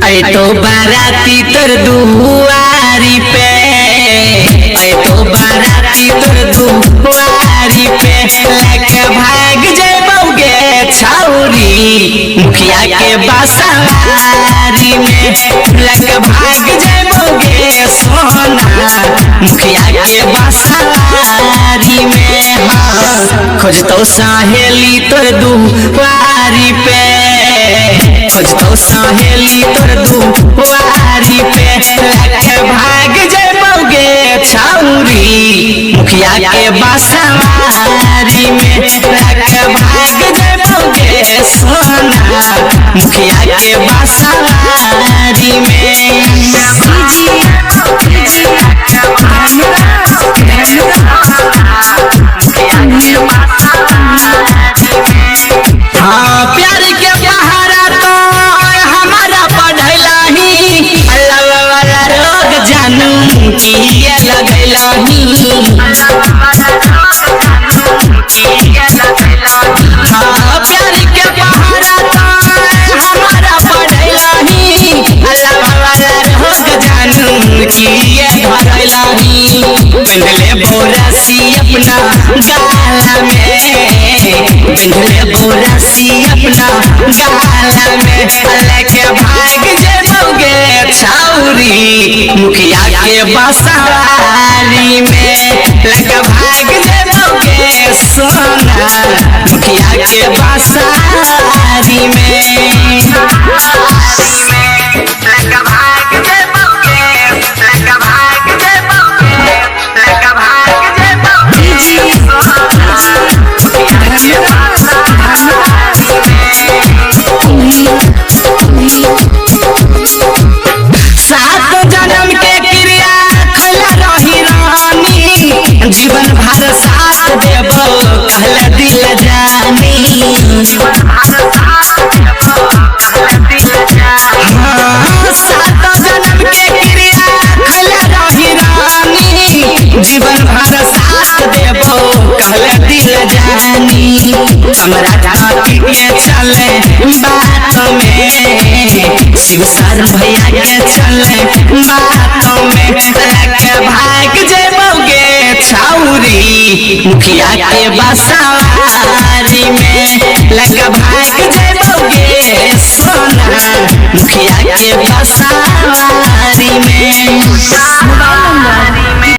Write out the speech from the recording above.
ऐ तो बाराती तोर दुआरी पे, ऐ तो बाराती तोर दुआरी पे लेके भाग जेबोगे छौरी मुखिया के बसवारी में, लेके भाग जेबोगे सोना मुखिया के बसवारी में। हाँ खोजतो सहेली तोर दुआरी पे, खोजतो सहेली तोर दुआरी पे लेके भाग जेबोगे छौरी मुखिया के बसवारी में, लेके भाग जेबोगे सोना मुखिया के बसवारी में। हाँ प्यार के पहाड़ा तो हमारा पढ़लही, अल्लाह वाला रोग जानू किए लगलही। हाँ प्यार के पहाड़ा तो हमारा पढ़लही, अल्लाह वाला रोग जानू किए धरलही। पिंधले बोरसी अपना गाला में, पिंधले बोरसी अपना गाला में लेके भाग जेबोगे छौरी मुखिया के बसवारी में, लेके भाग जेबोगे सोना मुखिया के बसवारी में। जीवन भर साथ देबो कहले दिल जानी, हाँ सात जन्म के क्रिया खले रही रानी, जीवन भर साथ देबो कहले दिल जानी। हमरा खाती के चले बातों में, शिव सर भैया के चले बातों में लेके भाग जेबोगे छौरी मुखिया के बसवारी में, लेके भाग जेबोगे सोना मुखिया के बसवारी में।